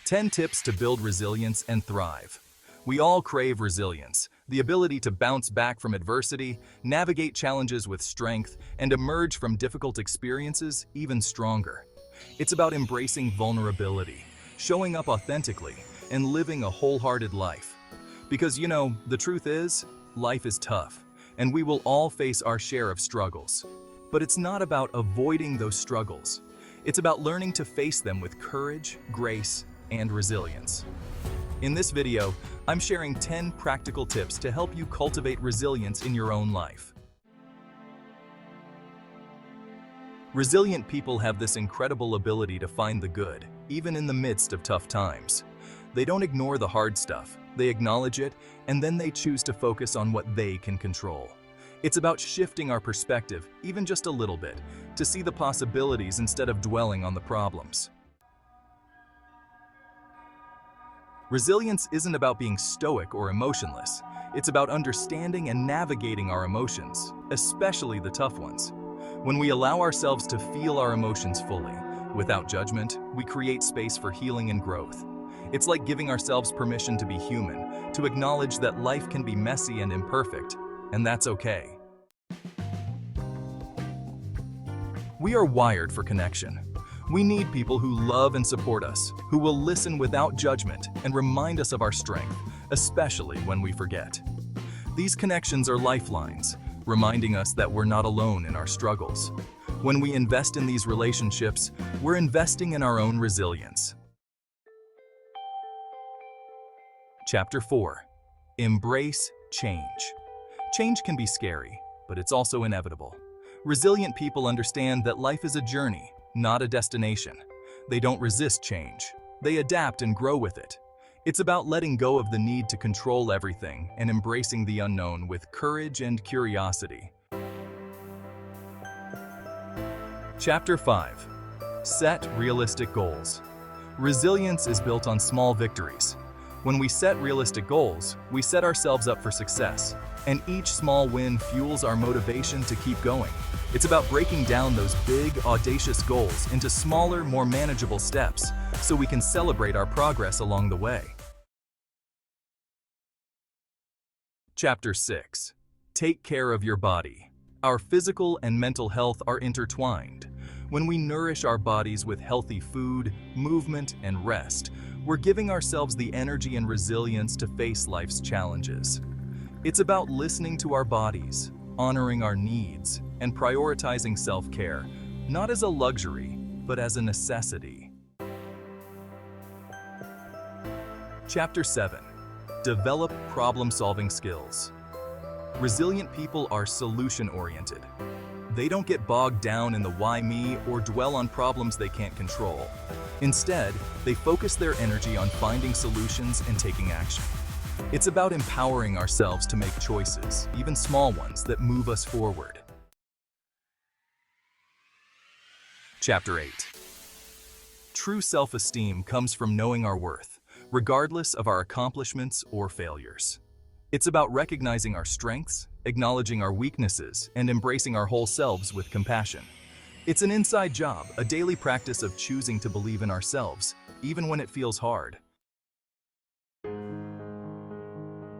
10 tips to build resilience and thrive. We all crave resilience, the ability to bounce back from adversity, navigate challenges with strength, and emerge from difficult experiences even stronger. It's about embracing vulnerability, showing up authentically, and living a wholehearted life. Because the truth is, life is tough, and we will all face our share of struggles. But it's not about avoiding those struggles. It's about learning to face them with courage, grace, and resilience. In this video, I'm sharing 10 practical tips to help you cultivate resilience in your own life. Resilient people have this incredible ability to find the good, even in the midst of tough times. They don't ignore the hard stuff, they acknowledge it, and then they choose to focus on what they can control. It's about shifting our perspective, even just a little bit, to see the possibilities instead of dwelling on the problems. Resilience isn't about being stoic or emotionless. It's about understanding and navigating our emotions, especially the tough ones. When we allow ourselves to feel our emotions fully, without judgment, we create space for healing and growth. It's like giving ourselves permission to be human, to acknowledge that life can be messy and imperfect, and that's okay. We are wired for connection. We need people who love and support us, who will listen without judgment and remind us of our strength, especially when we forget. These connections are lifelines, reminding us that we're not alone in our struggles. When we invest in these relationships, we're investing in our own resilience. Chapter 4. Embrace change. Change can be scary, but it's also inevitable. Resilient people understand that life is a journey, not a destination. They don't resist change. They adapt and grow with it. It's about letting go of the need to control everything and embracing the unknown with courage and curiosity. Chapter 5. Set realistic goals. Resilience is built on small victories. When we set realistic goals, we set ourselves up for success, and each small win fuels our motivation to keep going. It's about breaking down those big, audacious goals into smaller, more manageable steps, so we can celebrate our progress along the way. Chapter 6. Take care of your body. Our physical and mental health are intertwined. When we nourish our bodies with healthy food, movement, and rest, we're giving ourselves the energy and resilience to face life's challenges. It's about listening to our bodies, honoring our needs, and prioritizing self-care, not as a luxury, but as a necessity. Chapter 7. Develop problem-solving skills. Resilient people are solution-oriented. They don't get bogged down in the why me or dwell on problems they can't control. Instead, they focus their energy on finding solutions and taking action. It's about empowering ourselves to make choices, even small ones, that move us forward. Chapter 8. True self-esteem comes from knowing our worth, regardless of our accomplishments or failures. It's about recognizing our strengths, acknowledging our weaknesses, and embracing our whole selves with compassion. It's an inside job, a daily practice of choosing to believe in ourselves, even when it feels hard.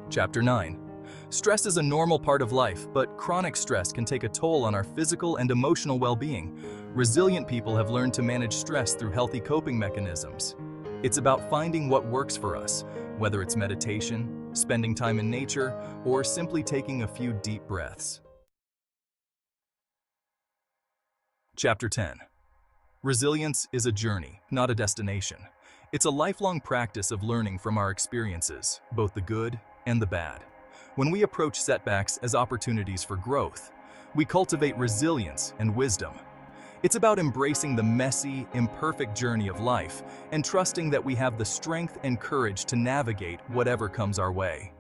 Chapter 9. Stress is a normal part of life, but chronic stress can take a toll on our physical and emotional well-being. Resilient people have learned to manage stress through healthy coping mechanisms. It's about finding what works for us, whether it's meditation, spending time in nature, or simply taking a few deep breaths. Chapter 10. Resilience is a journey, not a destination. It's a lifelong practice of learning from our experiences, both the good and the bad. When we approach setbacks as opportunities for growth, we cultivate resilience and wisdom. It's about embracing the messy, imperfect journey of life and trusting that we have the strength and courage to navigate whatever comes our way.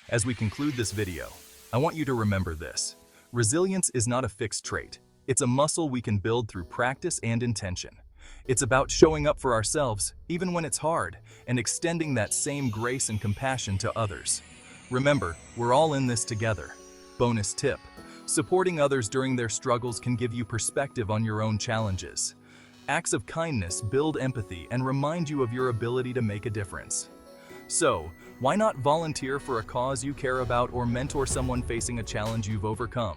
As we conclude this video, I want you to remember this. Resilience is not a fixed trait. It's a muscle we can build through practice and intention. It's about showing up for ourselves, even when it's hard, and extending that same grace and compassion to others. Remember, we're all in this together. Bonus tip: supporting others during their struggles can give you perspective on your own challenges. Acts of kindness build empathy and remind you of your ability to make a difference. So, why not volunteer for a cause you care about or mentor someone facing a challenge you've overcome?